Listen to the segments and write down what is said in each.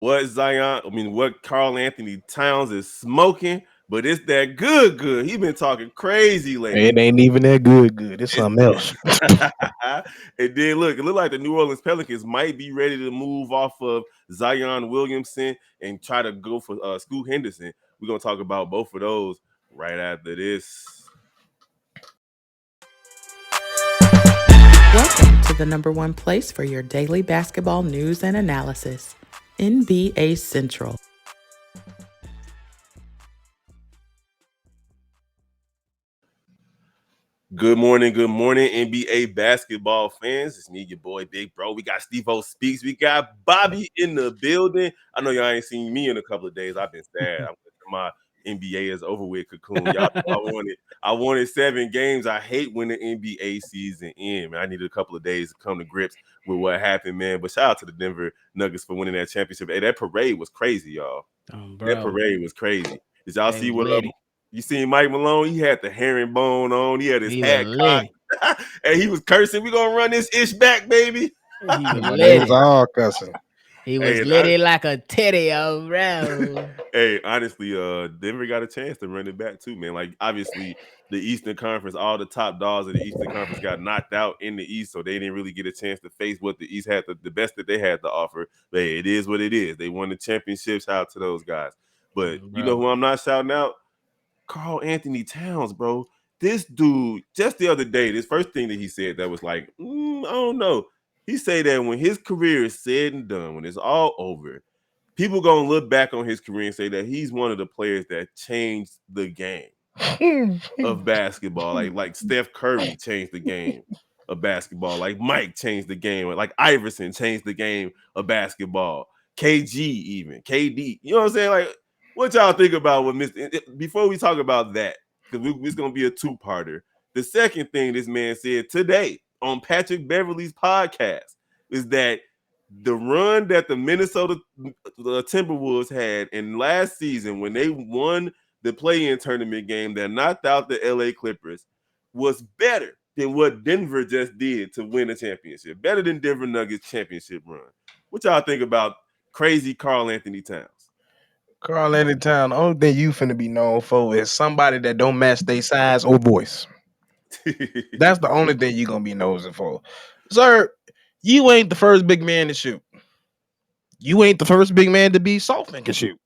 what Karl Anthony Towns is smoking, but it's that good. He been talking crazy It lately. ain't even that good. Good. It's It's, something else. and then it looked like the New Orleans Pelicans might be ready to move off of Zion Williamson and try to go for Scoot Henderson. We're gonna talk about both of those right after this. Welcome to the number one place for your daily basketball news and analysis, NBA Central. Good morning, NBA basketball fans. It's me, your boy, Big Bro. We got Steve-O Speaks. We got Bobby in the building. I know y'all ain't seen me in a couple of days. I've been sad. I'm my NBA is over with cocoon. Y'all know I wanted 7 games. I hate when the NBA season ends, man. I needed a couple of days to come to grips with what happened, man. But shout out to the Denver Nuggets for winning that championship. Hey, that parade was crazy, y'all. That Bro, parade was crazy. Did y'all they see was what litty. you seen Mike Malone? He had the herringbone on. He had his He was hat cocked. litty. And he was cursing. We gonna run this ish back, baby. He was But they was litty. all cussing. He was Hey, litty like a teddy, oh bro. hey, honestly, Denver got a chance to run it back too, man. Like obviously, the Eastern Conference, all the top dogs of the Eastern Conference got knocked out in the East, so they didn't really get a chance to face what the East had the best that they had to offer. But hey, it is what it is. They won the championship. Shout out to those guys. But you know Bro. who I'm not shouting out? Karl Anthony Towns, bro. This dude, just the other day, this first thing that he said that was like, I don't know. He said that when his career is said and done, when it's all over, people gonna look back on his career and say that he's one of the players that changed the game of basketball. Like Steph Curry changed the game of basketball. Like Mike changed the game. Like Iverson changed the game of basketball. KG even KD. You know what I'm saying? Like, what y'all think about what Mr. Before we talk about that, because it's gonna be a two-parter. The second thing this man said today on Patrick Beverly's podcast is that the run that the Minnesota Timberwolves had in last season when they won the play-in tournament game that knocked out the LA Clippers was better than what Denver just did to win a championship. Better than Denver Nuggets championship run. What y'all think about crazy Karl Anthony Towns? Karl Anthony Towns, the only thing you finna be known for is somebody that don't match their size or voice. That's the only thing you gonna be nosing for. Sir, you ain't the first big man to shoot. You ain't the first big man to be soft and can shoot.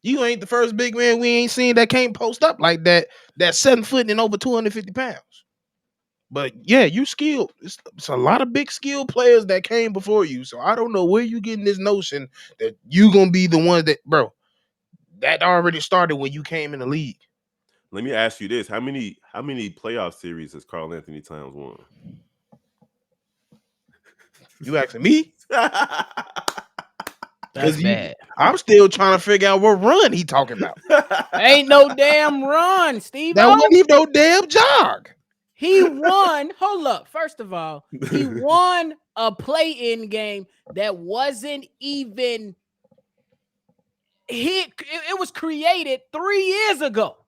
You ain't the first big man we ain't seen that can't post up like that. That's 7 foot and over 250 pounds. But yeah, you skilled. It's a lot of big skilled players that came before you. So I don't know where you getting this notion that you gonna be the one that, bro, that already started when you came in the league. Let me ask you this: How many playoff series has Karl Anthony Towns won? You asking me? That's bad. I'm still trying to figure out what run he talking about. Ain't no damn run, Steve. That wasn't even no damn jog. He won. Hold up. First of all, he won a play-in game that wasn't even hit. It was created 3 years ago.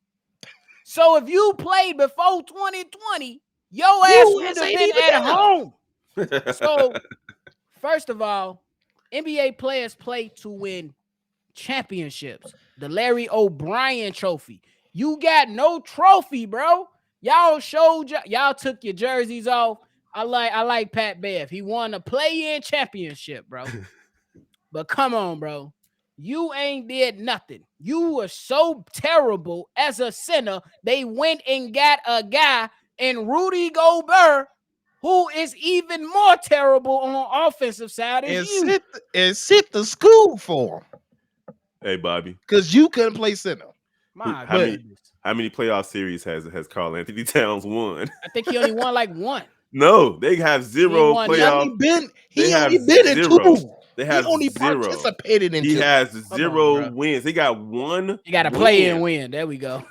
So if you played before 2020, your ass would have been at home. So, first of all, NBA players play to win championships. The Larry O'Brien trophy. You got no trophy, bro. Y'all showed y'all took your jerseys off. I like Pat Bev. He won a play-in championship, bro. But come on, bro. You ain't did nothing. You were so terrible as a center. They went and got a guy in Rudy Gobert who is even more terrible on offensive side as you. Sit the school for him. Hey, Bobby, because you couldn't play center. How many playoff series has Karl Anthony Towns won? I think he only won like one. No, they have zero playoff. He only been in two. They have he only zero. participated in he two. Has zero wins. They got one. You got to play and win. There we go.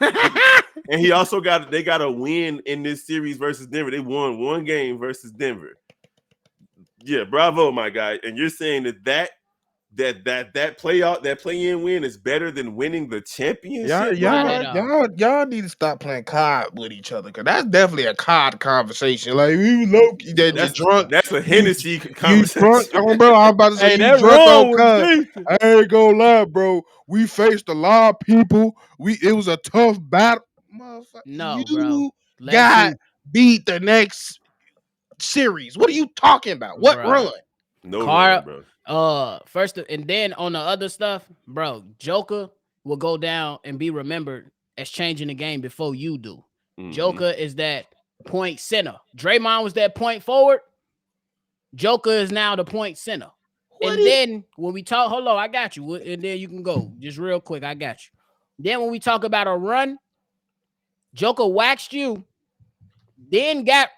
And he also got a win in this series versus Denver. They won one game versus Denver. Yeah, bravo, my guy. And you're saying that that play-in win is better than winning the championship. Y'all need to stop playing card with each other, because that's definitely a card conversation. Like, you low key that you're drunk. That's a Hennessy You conversation. drunk, bro. I'm about to say Hey, you that drunk wrong on with card. Jason. I ain't gonna lie, bro. We faced a lot of people. It was a tough battle. Motherfucker, No, you bro. Let's got see, beat the next series. What are you talking about? What bro. run? No Carl, run, bro. first, and then on the other stuff, bro, Joker will go down and be remembered as changing the game before you do. Mhm. Joker is that point center. Draymond was that point forward. Joker is now the point center. Then when we talk, hold on, I got you. And then you can go just real quick. I got you. Then when we talk about a run, Joker waxed you, then got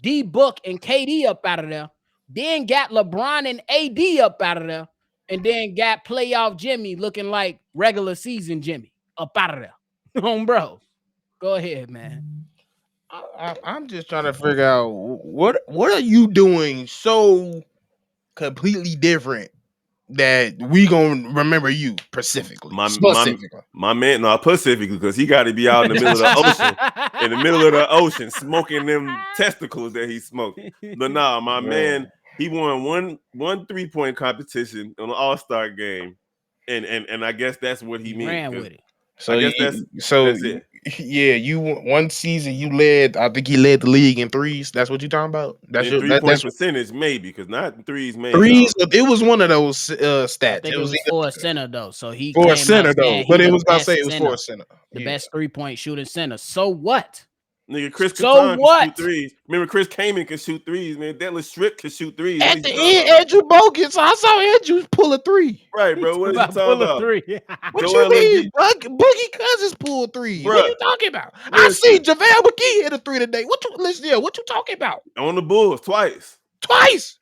D Book and KD up out of there, then got LeBron and AD up out of there, and then got playoff Jimmy looking like regular season Jimmy up out of there. Bro, go ahead, man. I'm just trying to figure out what are you doing so completely different that we gonna remember you specifically. My man, no, Pacifically, because he got to be out in the middle of the ocean, smoking them testicles that he smoked. But nah, my man, he won one 3-point competition on the All-Star game, and I guess that's what he means. Ran with it. So I guess that's it. Yeah, you one season you led. I think he led the league in threes. That's what you talking about. That's in your 3-point percentage, maybe, because not in threes, maybe. threes. It was one of those stats. I think it was for a center though. So he for came a center out though. But it was about to say it was for a center. The best 3-point shooting center. So what? Nigga, Chris So Kattan what? can shoot threes. Remember, Chris Kaman can shoot threes, man. Detlef Strip can shoot threes. At the end, Andrew Bogut. I saw Andrew pull a three. Right, bro. What are you talking about? What you mean? Boogie Cousins pulled three. What are you talking about? I see JaVale McGee hit a three today. What you talking about? On the Bulls twice.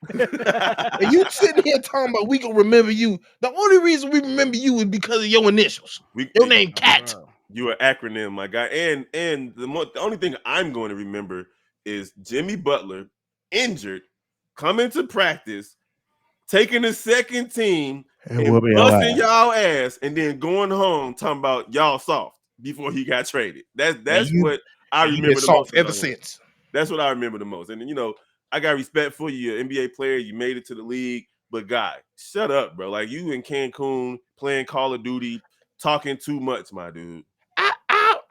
And you sitting here talking about we gonna remember you. The only reason we remember you is because of your initials. Your name Cat. You an acronym, my guy. And the only thing I'm going to remember is Jimmy Butler injured, coming to practice, taking the second team and busting y'all ass, and then going home talking about y'all soft before he got traded. That's what I remember the most. Ever since. That's what I remember the most. And I got respect for you, an NBA player. You made it to the league, but guy, shut up, bro. Like, you in Cancun playing Call of Duty, talking too much, my dude.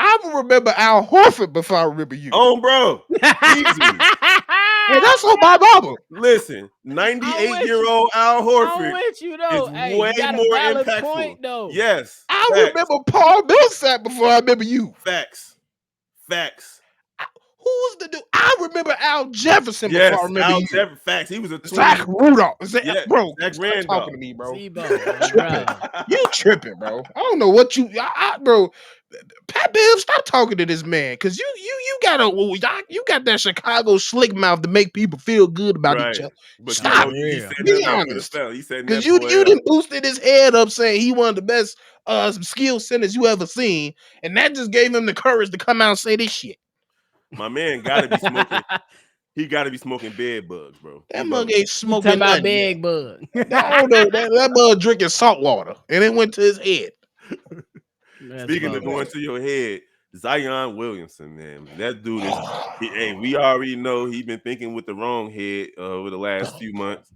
I will remember Al Horford before I remember you. Oh, bro. Easy. Hey, that's on my Bible. Listen, 98-year-old Al Horford with you, though. is Hey, way you got a more valid impactful. Point, though. Yes. I remember Paul Millsap before I remember you. Facts. Who was the dude? I remember Al Jefferson before I remember Al you. Jefferson. Facts. He was a Zach Rudolph. Bro, Zach stop Randolph. talking to me, bro. Bro. You tripping, bro. I don't know what you, bro. Pat Bev, stop talking to this man, because you got that Chicago slick mouth to make people feel good about each other. But stop. Be honest. Because you didn't boosted his head up saying he one of the best skill centers you ever seen, and that just gave him the courage to come out and say this shit. My man gotta be smoking. He gotta be smoking bed bugs, bro. That mug ain't smoking about nothing. bed bug. that mug drinking salt water, and it went to his head. Speaking of going to your head, Zion Williamson, man, that dude is. Hey, we already know he's been thinking with the wrong head over the last few months,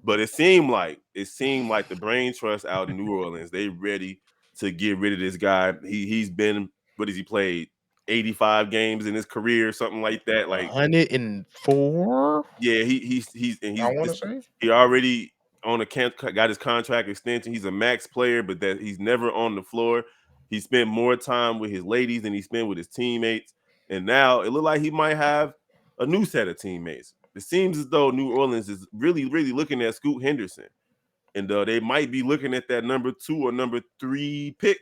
but it seemed like the brain trust out in New Orleans, they ready to get rid of this guy. He's been, what has he played? 85 games in his career, something like that. Like 104. Yeah, he already got his contract extension. He's a max player, but that he's never on the floor. He spent more time with his ladies than he spent with his teammates, and now it looks like he might have a new set of teammates. It seems as though New Orleans is really, really looking at Scoot Henderson, and they might be looking at that number 2 or number 3 pick,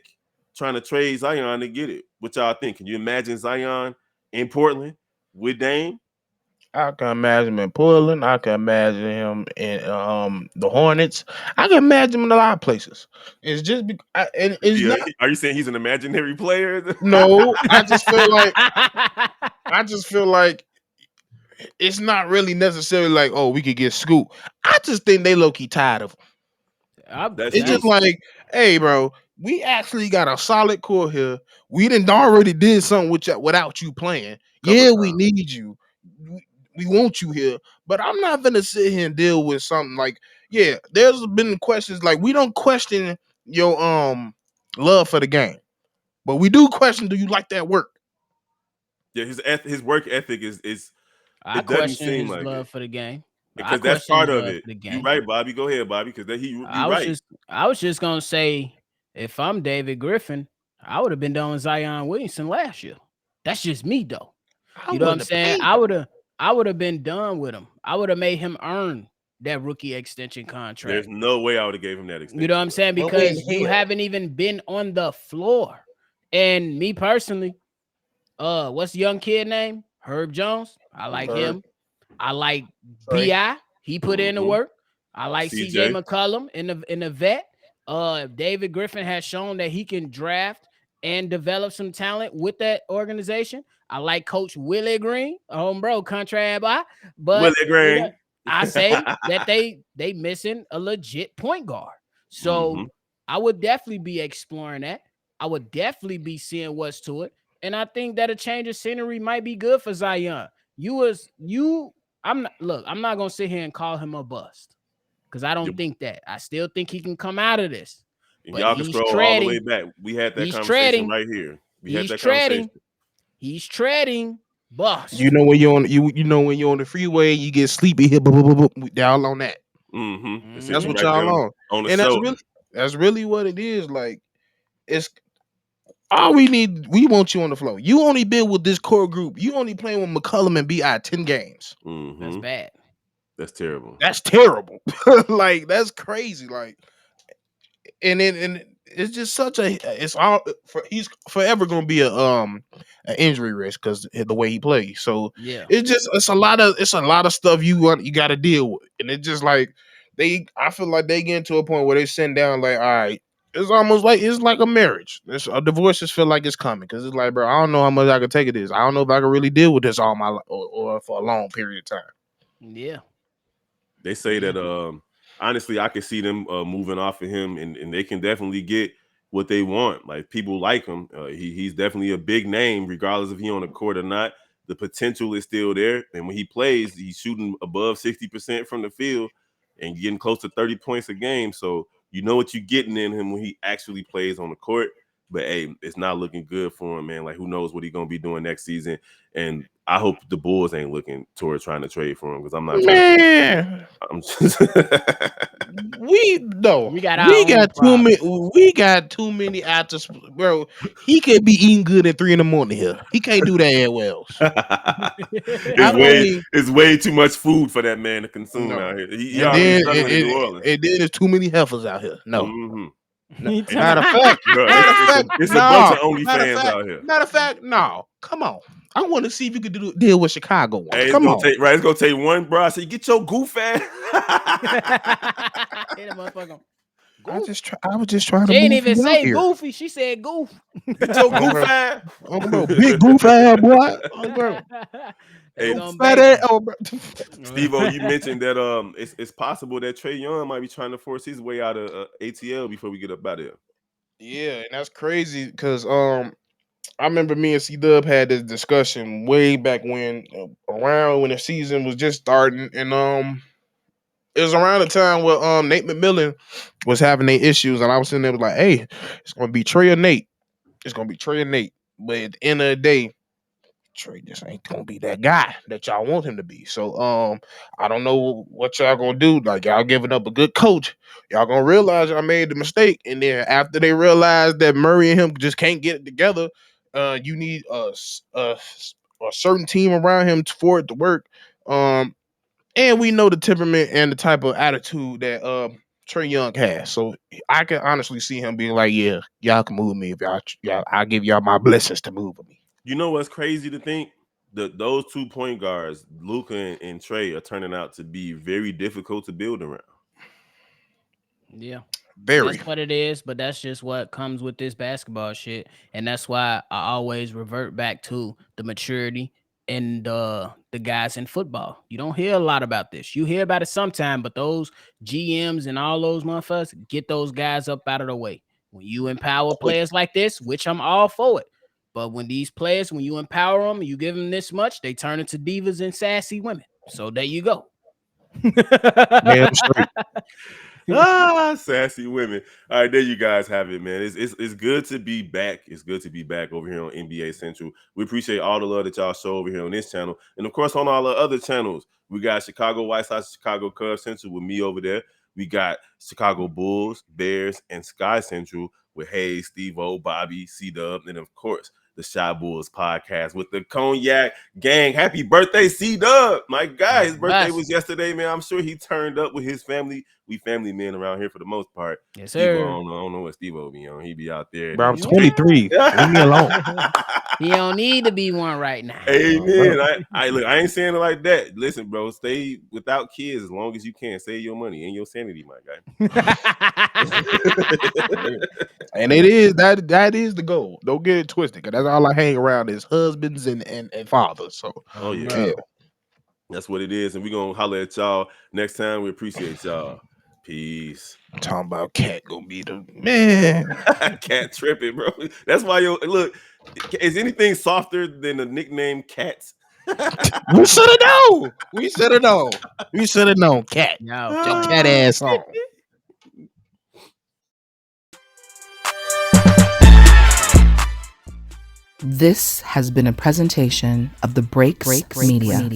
trying to trade Zion to get it. What y'all think? Can you imagine Zion in Portland with Dame? I can imagine him in Portland. I can imagine him in the Hornets. I can imagine him in a lot of places. It's just Are you saying he's an imaginary player? No, I just feel like it's not really necessarily like, oh, we could get Scoot. I just think they low key tired of him. It's just like, hey, bro, we actually got a solid core here. We didn't already did something without you playing. Yeah, we need you. We want you here, but I'm not gonna sit here and deal with something like, yeah, there's been questions like we don't question your love for the game, but we do question, do you like that work? Yeah, his work ethic is I it doesn't question seem his like love it for the game. I because that's question part his of love it. for the You game. right, Bobby. Go ahead, Bobby, because you right. I was just gonna say, if I'm David Griffin, I would have been done with Zion Williamson last year. That's just me though. I You know what I'm wouldn't have saying? paid him. I would have been done with him. I would have made him earn that rookie extension There's contract. no way I would have gave him that You know what extension, I'm bro. saying? No way in Because you hell. haven't even been on the floor. And me personally, what's the young kid name? Herb Jones. I like Mm-hmm. him. I like Trey. Bi. He put in the Mm-hmm. work. I like CJ CJ. McCollum in the vet. David Griffin has shown that he can draft and develop some talent with that organization. I like Coach Willie Green, bro, contrary by, but Willie Green. I say that they missing a legit point guard. So Mm-hmm. I would definitely be exploring that. I would definitely be seeing what's to it. And I think that a change of scenery might be good for Zion. I'm not gonna sit here and call him a bust because I don't think that. I still think he can come out of this. But Y'all can scroll all the way back. We had that He's conversation treading. right here. We had He's that conversation. treading. He's treading. Bust. You know when you're on you know when you're on the freeway, you get sleepy here, y'all on that. Mm-hmm. It's That's hitting you what right there y'all on. on the And shoulder. that's really what it is. Like, it's all we need. We want you on the floor. You only been with this core group. You only playing with McCullum and BI 10 games. That's Mm-hmm. bad. That's terrible. That's terrible. Like, that's crazy. Like, and it's just such a it's all he's forever gonna be an injury risk because the way he plays. So Yeah. it's a lot of stuff you got to deal with, and it's just like I feel like they get to a point where they send down like, all right, it's almost like it's like a marriage. It's a divorce. Just feel like it's coming because it's like, bro, I don't know how much I can take of this. I don't know if I can really deal with this all my life or for a long period of time. Yeah. They say that honestly, I could see them moving off of him, and they can definitely get what they want. Like people like him. He's definitely a big name, regardless if he on the court or not. The potential is still there, and when he plays, he's shooting above 60% from the field and getting close to 30 points a game. So you know what you're getting in him when he actually plays on the court. But hey, it's not looking good for him, man. Like who knows what he's gonna be doing next season? And I hope the Bulls ain't looking towards trying to trade for him because I'm not trying Man, I'm just We got our own we got too many actors, bro. He can't be eating good at 3 a.m. here. He can't do that at Wells. Not only it's way too much food for that man to consume no, out here. He and already then struggling in New Orleans. there's too many heifers out here. No, Mm-hmm. no. He talking- Matter of fact, Bro, it's a bunch no. of OnlyFans out here. Matter of fact, no. Come on. I want to see if you could deal with Chicago ones. Hey, Come on. It's gonna take one, bro. I say, get your goof ass. Hit a motherfucker. I was just trying to She didn't move even you out say here. goofy. She said goof. Get your goof ass. Oh, bro, big goof ass boy. Oh, bro. Hey, Fat ass. Oh, bro. Steve-O, you mentioned that it's possible that Trae Young might be trying to force his way out of ATL before we get up out of here. Yeah, and that's crazy because I remember me and C Dub had this discussion way back when, around when the season was just starting, and it was around the time where Nate McMillan was having their issues, and I was sitting there was like, hey, it's gonna be Trey or Nate. It's gonna be Trey or Nate. But at the end of the day, Trey just ain't gonna be that guy that y'all want him to be. So I don't know what y'all gonna do. Like y'all giving up a good coach. Y'all gonna realize y'all made the mistake. And then after they realize that Murray and him just can't get it together, you need a certain team around him for it to work. And we know the temperament and the type of attitude that Trey Young has. So I can honestly see him being like, yeah, y'all can move me if y'all I give y'all my blessings to move me. You know what's crazy to think? Those 2 point guards, Luka and Trey, are turning out to be very difficult to build around. Yeah. Very. That's what it is, but that's just what comes with this basketball shit. And that's why I always revert back to the maturity and the guys in football. You don't hear a lot about this. You hear about it sometime, but those GMs and all those motherfuckers, get those guys up out of the way. When you empower players like this, which I'm all for it, but when these players, when you empower them, you give them this much, they turn into divas and sassy women. So there you go. Damn straight. Sassy women. All right, there you guys have it, man. It's good to be back. It's good to be back over here on NBA Central. We appreciate all the love that y'all show over here on this channel, and of course on all the other channels. We got Chicago White Sox, Chicago Cubs Central with me over there. We got Chicago Bulls, Bears, and Sky Central with Hayes, Steve-O, Bobby, C-Dub, and of course the Shy Bulls podcast with the Cognac Gang. Happy birthday, C-Dub. My guy, his birthday was yesterday, man. I'm sure he turned up with his family. We family men around here for the most part. Yes, sir. I don't know what Steve-O be on. He be out there. Bro, I'm 23. Leave me alone. He don't need to be one right now. Amen. I ain't saying it like that. Listen, bro, stay without kids as long as you can. Save your money and your sanity, my guy. And it is that is the goal. Don't get it twisted, because that's all I hang around is husbands and fathers. So yeah. That's what it is. And we're gonna holler at y'all next time. We appreciate y'all. Peace. I'm talking about Cat gonna be the man. Cat tripping, bro. That's why look, is anything softer than the nickname Cats? We should have known. We should have known. We should have known. Cat. No, your cat ass on. This has been a presentation of the Breaks Media.